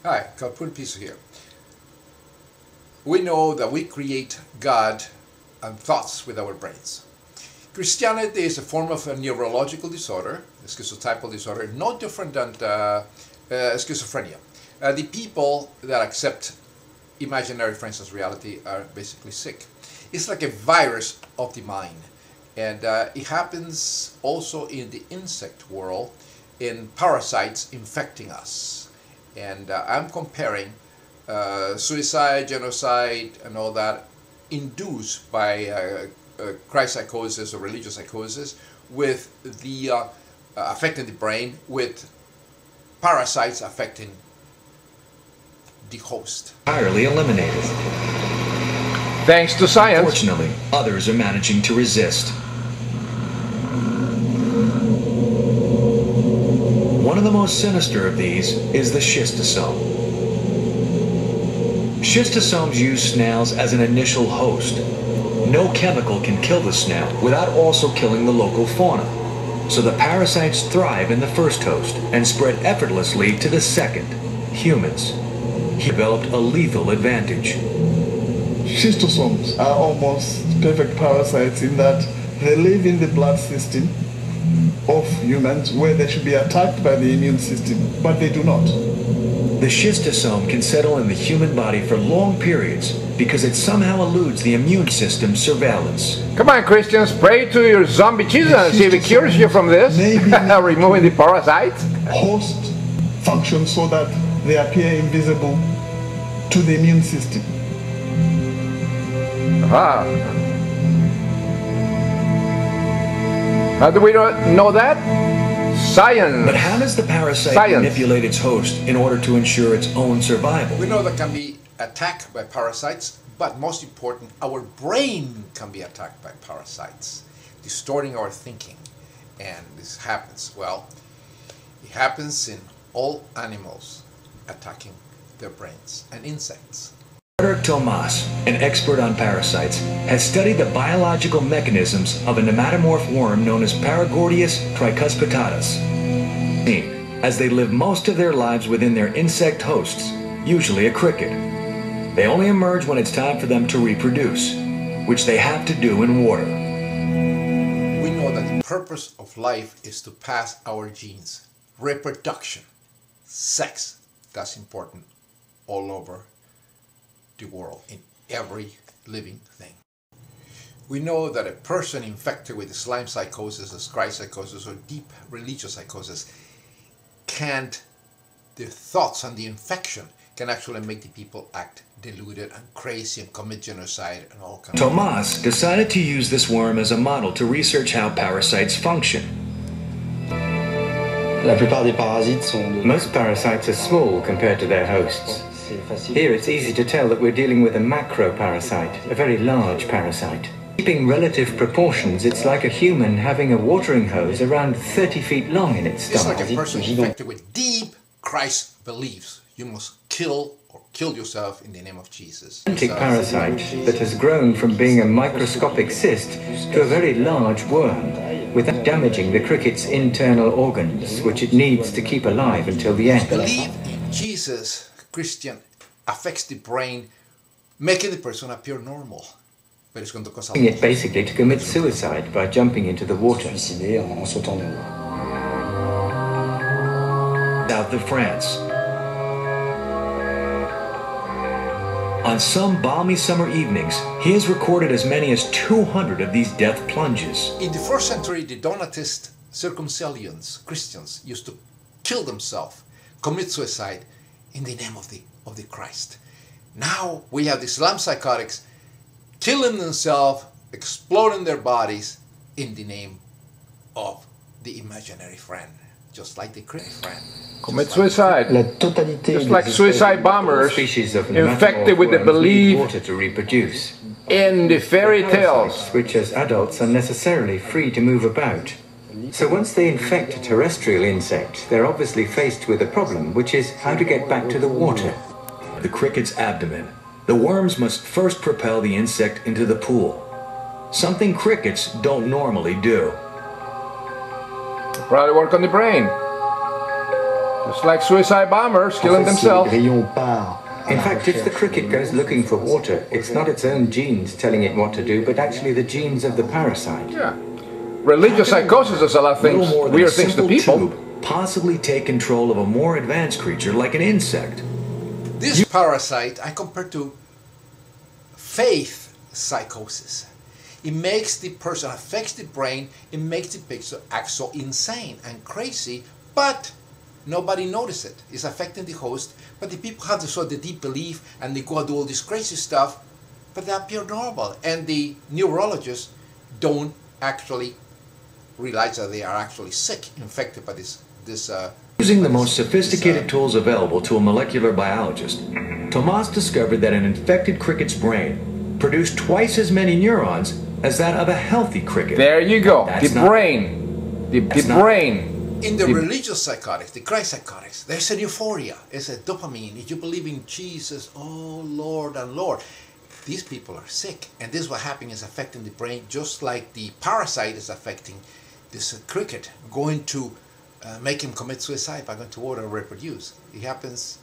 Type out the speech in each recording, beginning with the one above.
Hi, Kapun Piso here. We know that we create God and thoughts with our brains. Christianity is a form of a neurological disorder, a schizotypal disorder, no different than schizophrenia. The people that accept imaginary friends as reality are basically sick. It's like a virus of the mind, and it happens also in the insect world, in parasites infecting us. And I'm comparing suicide, genocide, and all that induced by Christ-psychosis or religious psychosis with the affecting the brain, with parasites affecting the host. Entirely eliminated. Thanks to science. Fortunately, others are managing to resist. One of the most sinister of these is the schistosome. Schistosomes use snails as an initial host. No chemical can kill the snail without also killing the local fauna. So the parasites thrive in the first host and spread effortlessly to the second, humans. He developed a lethal advantage. Schistosomes are almost perfect parasites in that they live in the blood system of humans where they should be attacked by the immune system, but they do not. The schistosome can settle in the human body for long periods because it somehow eludes the immune system's surveillance. Come on, Christians, pray to your zombie Jesus and see if it cures you from this. Removing the parasites. Host functions so that they appear invisible to the immune system. Aha. How do we know that? Science. But how does the parasite manipulate its host in order to ensure its own survival? We know that can be attacked by parasites, but most important, our brain can be attacked by parasites, distorting our thinking. And this happens, well, it happens in all animals attacking their brains, and insects. Dr. Tomas, an expert on parasites, has studied the biological mechanisms of a nematomorph worm known as Paragordius tricuspitatus. As they live most of their lives within their insect hosts, usually a cricket. They only emerge when it's time for them to reproduce, which they have to do in water. We know that the purpose of life is to pass our genes. Reproduction, sex, that's important all over the world, in every living thing. We know that a person infected with slime psychosis, or Christ-psychosis, or deep religious psychosis, the thoughts and the infection can actually make the people act deluded and crazy and commit genocide and all kinds of things. Tomas decided to use this worm as a model to research how parasites function. Most parasites are small compared to their hosts. Here it's easy to tell that we're dealing with a macroparasite, a very large parasite. Keeping relative proportions, it's like a human having a watering hose around 30 feet long in its stomach. It's like a person infected with deep Christ beliefs. You must kill or kill yourself in the name of Jesus. A gigantic parasite that has grown from being a microscopic cyst to a very large worm, without damaging the cricket's internal organs, which it needs to keep alive until the end. Believe in Jesus, Christian, affects the brain, making the person appear normal. But it's going to cause it basically to commit suicide by jumping into the water. South of France. On some balmy summer evenings, he has recorded as many as 200 of these death plunges. In the 1st century, the Donatist circumcellions, Christians, used to kill themselves, commit suicide in the name of the Christ. Now we have the Islam psychotics killing themselves, exploding their bodies in the name of the imaginary friend, just like the Christian friend. Commit suicide. Just like suicide bombers infected with the belief water to reproduce. in the fairy tales, which as adults are necessarily free to move about. So once they infect a terrestrial insect, they're obviously faced with a problem, which is how to get back to the water. The cricket's abdomen. The worms must first propel the insect into the pool, something crickets don't normally do. probably work on the brain. Just like suicide bombers killing themselves. In fact, if the cricket goes looking for water, it's not its own genes telling it what to do, but actually the genes of the parasite. Yeah. Religious psychosis does a lot of things, weird things to people. Possibly take control of a more advanced creature like an insect. This parasite I compare to faith psychosis. It makes the person, affects the brain, it makes the person act so insane and crazy, but nobody notices it. It's affecting the host, but the people have the deep belief and they go and do all this crazy stuff, but they appear normal. And the neurologists don't actually realize that they are actually sick, infected by this. Using the most sophisticated tools available to a molecular biologist, Tomas discovered that an infected cricket's brain produced twice as many neurons as that of a healthy cricket. There you go. The brain. The brain. In the religious psychotics, the Christ psychotics, there's an euphoria. It's a dopamine. If you believe in Jesus, oh Lord and Lord. These people are sick, and this is what happening is affecting the brain, just like the parasite is affecting this cricket, going to make him commit suicide by going to water and reproduce. It happens.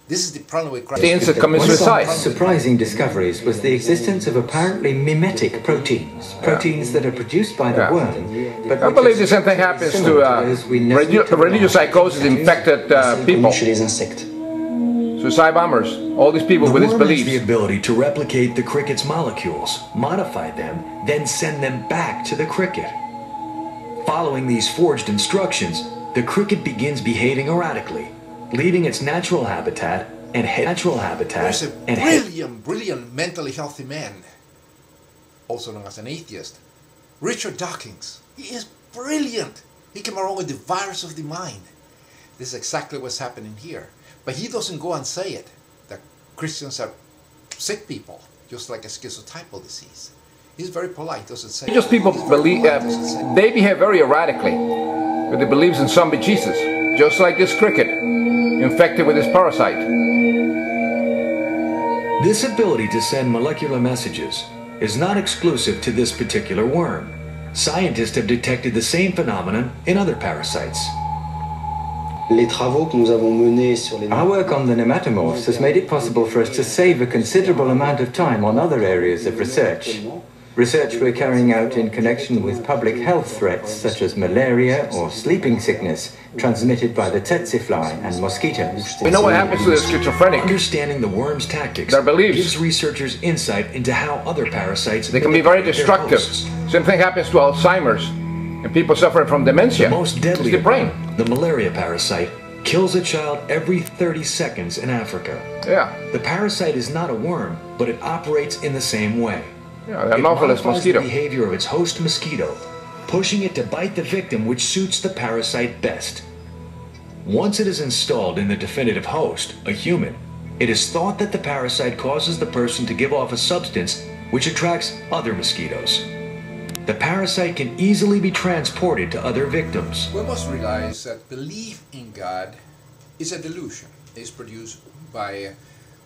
This is the problem with Christ. The insect commits suicide. One of the surprising discoveries was the existence of apparently mimetic proteins, proteins that are produced by the worm. But I believe the same thing happens to religious psychosis infected people. Suicide bombers, all these people with these beliefs. The ability to replicate the cricket's molecules, modify them, then send them back to the cricket. Following these forged instructions, the cricket begins behaving erratically, leaving its natural habitat and There's a brilliant mentally healthy man, also known as an atheist, Richard Dawkins. He is brilliant. He came along with the virus of the mind. This is exactly what's happening here. But he doesn't go and say it, that Christians are sick people, just like a schizotypal disease. He's very polite, doesn't say it. Just people believe, they behave very erratically with the beliefs in zombie Jesus, just like this cricket, infected with this parasite. This ability to send molecular messages is not exclusive to this particular worm. Scientists have detected the same phenomenon in other parasites. Our work on the nematomorphs has made it possible for us to save a considerable amount of time on other areas of research. Research we're carrying out in connection with public health threats such as malaria or sleeping sickness transmitted by the tsetse fly and mosquitoes. We know what happens to the schizophrenic. Understanding the worm's tactics their beliefs gives researchers insight into how other parasites they can be very destructive. Same thing happens to Alzheimer's and people suffering from dementia. The most deadly it's the brain. The malaria parasite kills a child every 30 seconds in Africa. Yeah. The parasite is not a worm, but it operates in the same way. Yeah, the Anopheles mosquito. The behavior of its host mosquito, pushing it to bite the victim which suits the parasite best. Once it is installed in the definitive host, a human, it is thought that the parasite causes the person to give off a substance which attracts other mosquitoes. The parasite can easily be transported to other victims. We must realize that belief in God is a delusion. It's produced by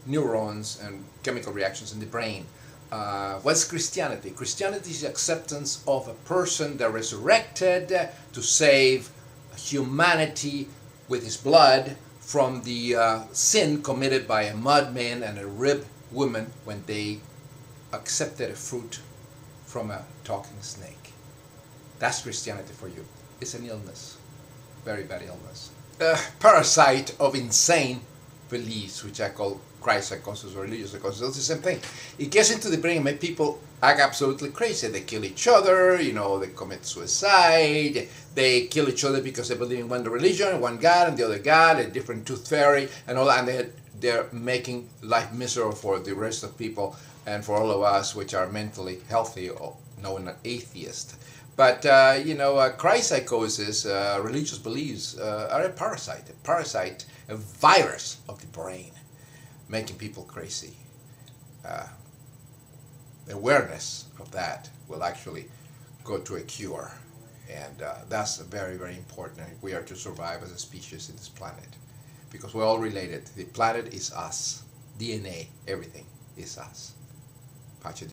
neurons and chemical reactions in the brain. What's Christianity? Christianity is the acceptance of a person that resurrected to save humanity with his blood from the sin committed by a madman and a rib woman when they accepted a fruit from a talking snake. That's Christianity for you. It's an illness, very bad illness. A parasite of insane beliefs, which I call Christ-psychosis or religious psychosis. It's the same thing. It gets into the brain and makes people act absolutely crazy. They kill each other, you know, they commit suicide, they kill each other because they believe in one religion, one God and the other God, a different tooth fairy, and all that, and they're making life miserable for the rest of people and for all of us which are mentally healthy or known as atheists. But, you know, Christ-psychosis, religious beliefs are a parasite, a virus of the brain, making people crazy. Awareness of that will actually go to a cure. And that's very, very important if we are to survive as a species in this planet. Because we're all related. The planet is us. DNA, everything is us. Pacha.